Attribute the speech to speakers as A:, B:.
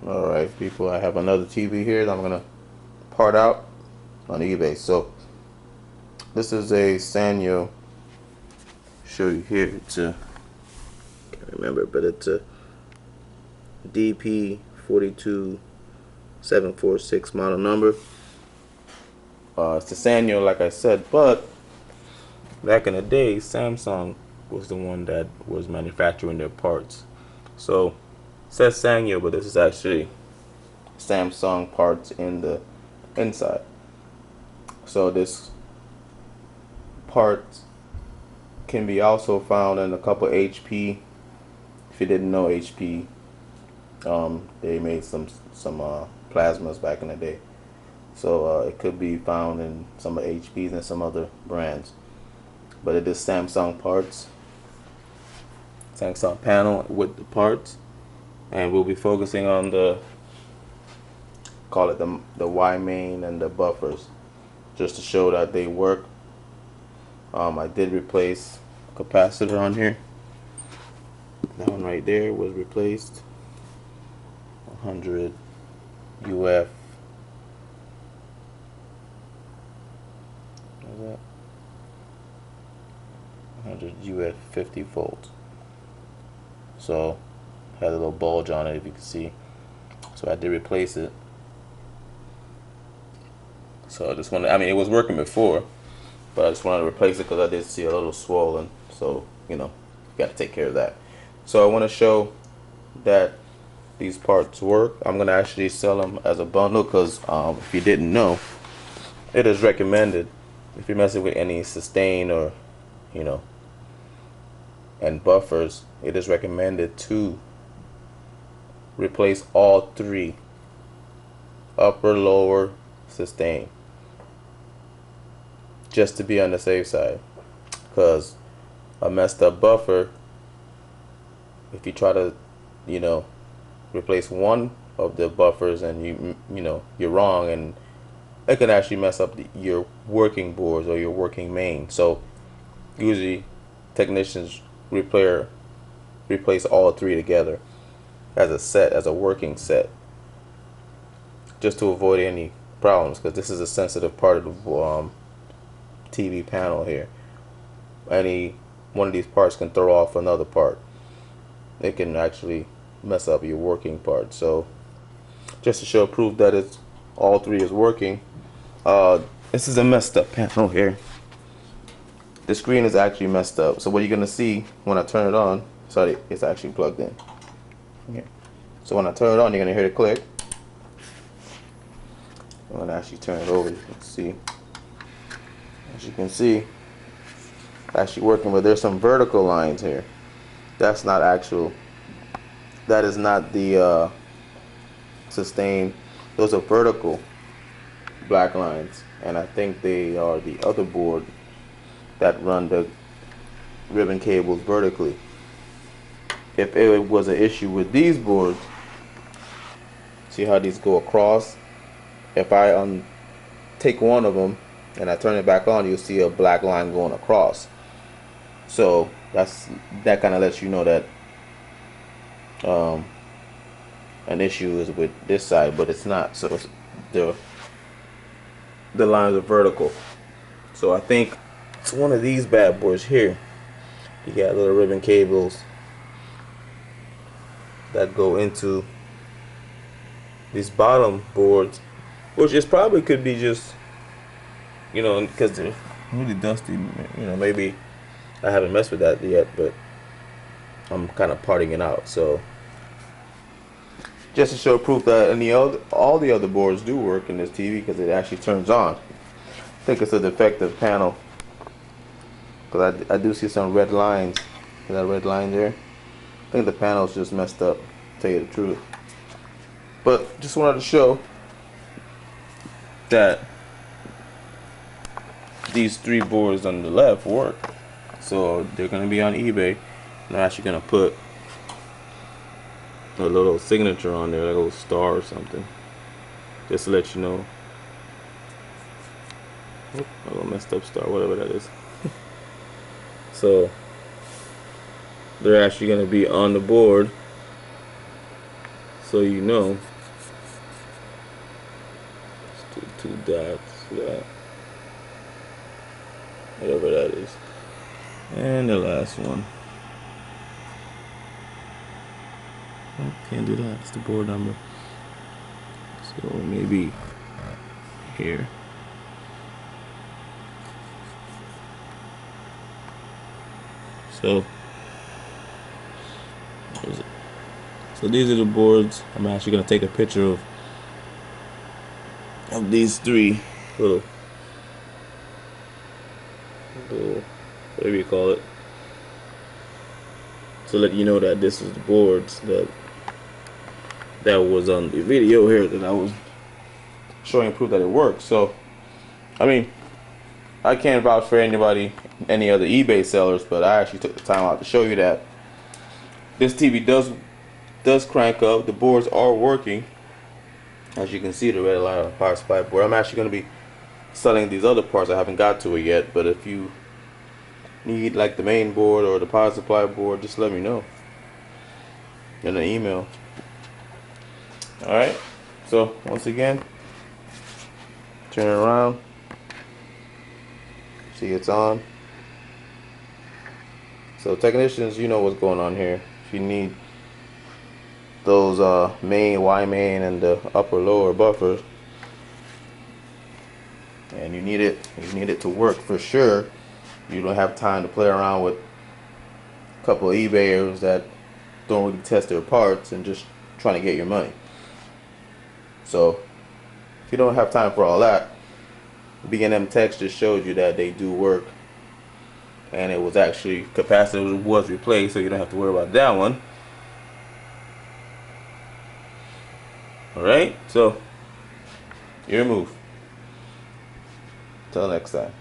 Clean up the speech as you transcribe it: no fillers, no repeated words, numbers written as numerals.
A: Alright people, I have another TV here that I'm gonna part out on eBay. So this is a Sanyo. Show you here. It's a, can't remember, but it's a DP42746 model number. It's a Sanyo, like I said, but back in the day, Samsung was the one that was manufacturing their parts. So it says Sanyo, but this is actually Samsung parts in the inside. So this part can be also found in a couple HP. If you didn't know, HP, they made some plasmas back in the day. So it could be found in some of HP's and some other brands. But it is Samsung parts, Samsung panel with the parts, and we'll be focusing on the, call it the Y main and the buffers, just to show that they work. I did replace capacitor on here. That one right there was replaced. 100 UF. What is that? 100 UF 50 volts. So had a little bulge on it, if you can see. So I did replace it. So I just wanted, I mean, it was working before, but I just wanted to replace it because I did see a little swollen. So, you know, you got to take care of that. So I want to show that these parts work. I'm going to actually sell them as a bundle because if you didn't know, it is recommended if you're messing with any sustain or, you know, and buffers, it is recommended to replace all three, upper, lower, sustain, just to be on the safe side. Because a messed up buffer, if you try to, you know, replace one of the buffers and you know you're wrong, and it can actually mess up your working boards or your working main. So usually technicians replace all three together as a set, as a working set, just to avoid any problems, because this is a sensitive part of the TV panel here. Any one of these parts can throw off another part. It can actually mess up your working part. So just to show proof that it's all three is working, this is a messed up panel here. The screen is actually messed up. So what you're gonna see when I turn it on, sorry, it's actually plugged in. Okay. So when I turn it on, you're gonna hear the click. I'm gonna actually turn it over. You can see, as you can see, actually working, but there's some vertical lines here. That's not actual. That is not the sustain. Those are vertical black lines, and I think they are the other board that run the ribbon cables vertically. If it was an issue with these boards, see how these go across? If I take one of them and I turn it back on, you'll see a black line going across. So that kind of lets you know that an issue is with this side, but it's not. So it's the lines are vertical. So I think it's one of these bad boys here. You got little ribbon cables that go into these bottom boards, which is probably could be just, you know, because they're really dusty. You know, maybe I haven't messed with that yet, but I'm kind of parting it out. So just to show proof that all the other boards do work in this TV, because it actually turns on. I think it's a defective panel, because I do see some red lines. See that red line there? I think the panel's just messed up, to tell you the truth. But just wanted to show that these three boards on the left work. So they're going to be on eBay. I'm actually going to put a little signature on there, like a little star or something, just to let you know. A little messed up star, whatever that is. So they're actually going to be on the board. so you know. Let's do 2 dots, that, whatever that is, and the last one. Oh, can't do that. It's the board number. So maybe here. So these are the boards. I'm actually gonna take a picture of these 3 little whatever you call it, to let you know that this is the boards that was on the video here that I was showing proof that it works. So I mean, I can't vouch for any other eBay sellers, but I actually took the time out to show you that this TV does crank up. The boards are working. As you can see, the red line power supply board. I'm actually going to be selling these other parts. I haven't got to it yet, but if you need like the main board or the power supply board, just let me know in an email. Alright, so once again, turn it around. See, it's on. So technicians, you know what's going on here. If you need those main, Y main, and the upper lower buffers, and you need it to work for sure. You don't have time to play around with a couple of eBayers that don't really test their parts and just trying to get your money. So if you don't have time for all that, B&M Techs just showed you that they do work, and it was actually capacitor was replaced, so you don't have to worry about that one. Alright, so your move. Till next time.